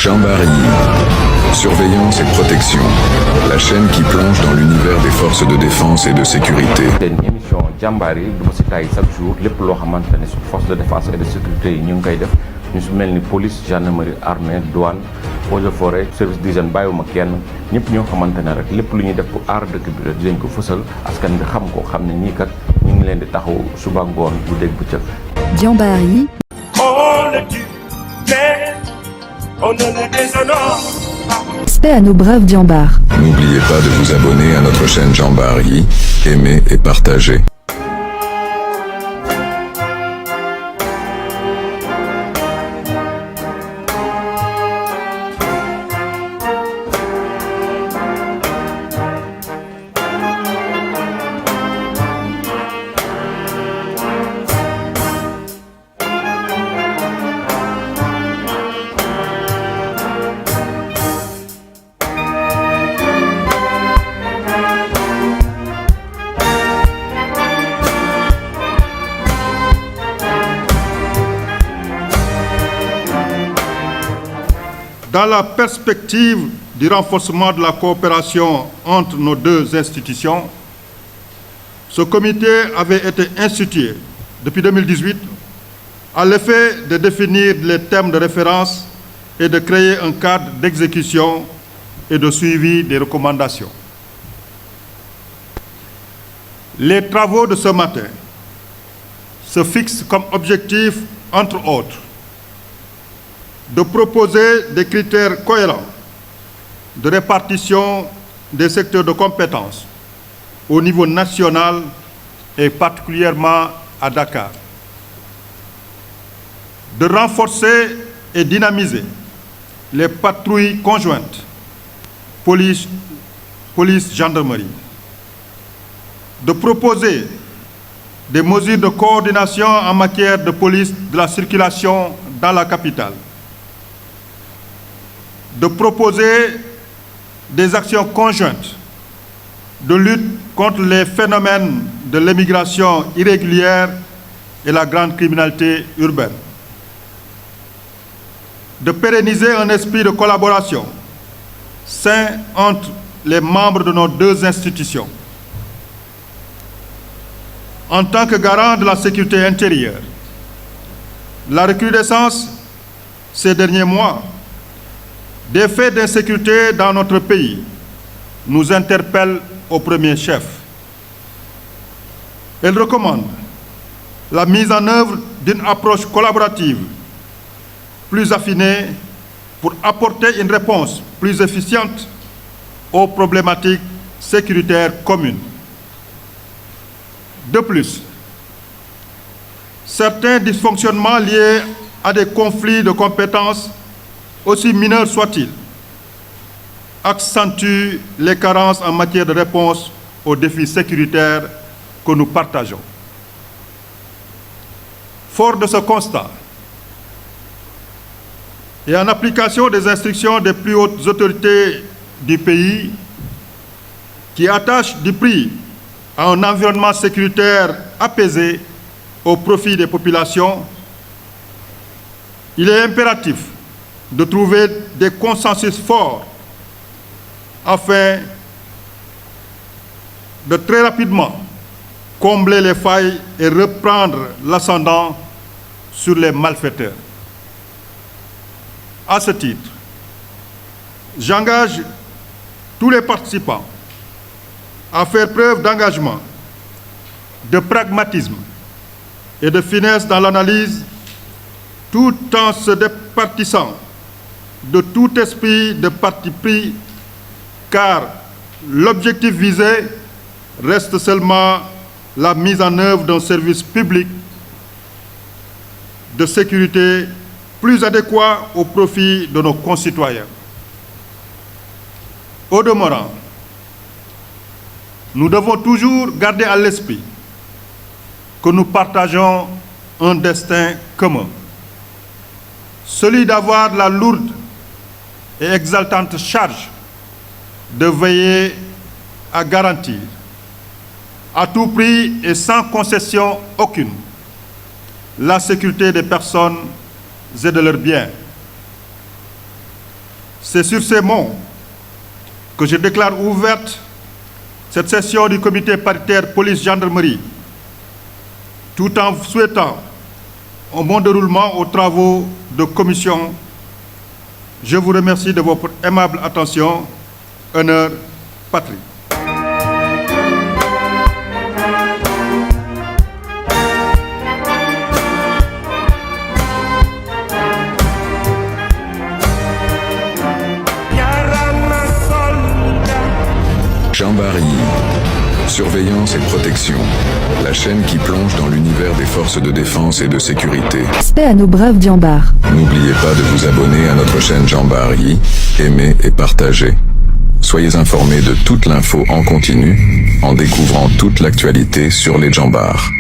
Jamboree. Surveillance et protection. La chaîne qui plonge dans l'univers des forces de défense et de sécurité. Une émission Jamboree du ma si tay chaque jour lépp loo xamante ne si force de défense et de sécurité yi ñu ngi koy def ñu si mel ni police gendarmerie armée douane eaux et forêt service d'hygiène bàyyiwuma kenn ñëpp ñoo xamante ne rek lépp lu ñuy def pour aar dëkk bi rek dinañ ko fësal askan bi xam ko xam ne ñii kat ñu ngi leen di taxaw suba ngoon bu dégg bëccëg. Jamboree. On le tue, mais on ne le déshonore. Paix à nos braves Jambar. N'oubliez pas de vous abonner à notre chaîne Jamboree, aimer et partager. Dans la perspective du renforcement de la coopération entre nos deux institutions, ce comité avait été institué depuis 2018 à l'effet de définir les thèmes de référence et de créer un cadre d'exécution et de suivi des recommandations. Les travaux de ce matin se fixent comme objectif, entre autres, de proposer des critères cohérents de répartition des secteurs de compétences au niveau national et particulièrement à Dakar, de renforcer et dynamiser les patrouilles conjointes police-gendarmerie, de proposer des mesures de coordination en matière de police de la circulation dans la capitale, de proposer des actions conjointes de lutte contre les phénomènes de l'immigration irrégulière et la grande criminalité urbaine, de pérenniser un esprit de collaboration sain entre les membres de nos deux institutions. En tant que garant de la sécurité intérieure, la recrudescence ces derniers mois des faits d'insécurité dans notre pays nous interpellent au premier chef. Elle recommande la mise en œuvre d'une approche collaborative plus affinée pour apporter une réponse plus efficiente aux problématiques sécuritaires communes. De plus, certains dysfonctionnements liés à des conflits de compétences aussi mineurs soient-ils, accentue les carences en matière de réponse aux défis sécuritaires que nous partageons. Fort de ce constat, et en application des instructions des plus hautes autorités du pays qui attachent du prix à un environnement sécuritaire apaisé au profit des populations, il est impératif de trouver des consensus forts afin de très rapidement combler les failles et reprendre l'ascendant sur les malfaiteurs. À ce titre, j'engage tous les participants à faire preuve d'engagement, de pragmatisme et de finesse dans l'analyse, tout en se départissant de tout esprit de parti pris, car l'objectif visé reste seulement la mise en œuvre d'un service public de sécurité plus adéquat au profit de nos concitoyens. Au demeurant, nous devons toujours garder à l'esprit que nous partageons un destin commun, celui d'avoir la lourde et exaltante charge de veiller à garantir à tout prix et sans concession aucune la sécurité des personnes et de leurs biens. C'est sur ces mots que je déclare ouverte cette session du comité paritaire police-gendarmerie, tout en souhaitant un bon déroulement aux travaux de commission. Je vous remercie de votre aimable attention. Honneur, patrie. Jean Barry, surveillance et protection, la chaîne qui plonge dans l'univers des forces de défense et de sécurité. Paix à nos braves Diambars. N'oubliez pas de vous abonner à notre chaîne Jean Barry, aimer et partager. Soyez informés de toute l'info en continu, en découvrant toute l'actualité sur les Djambars.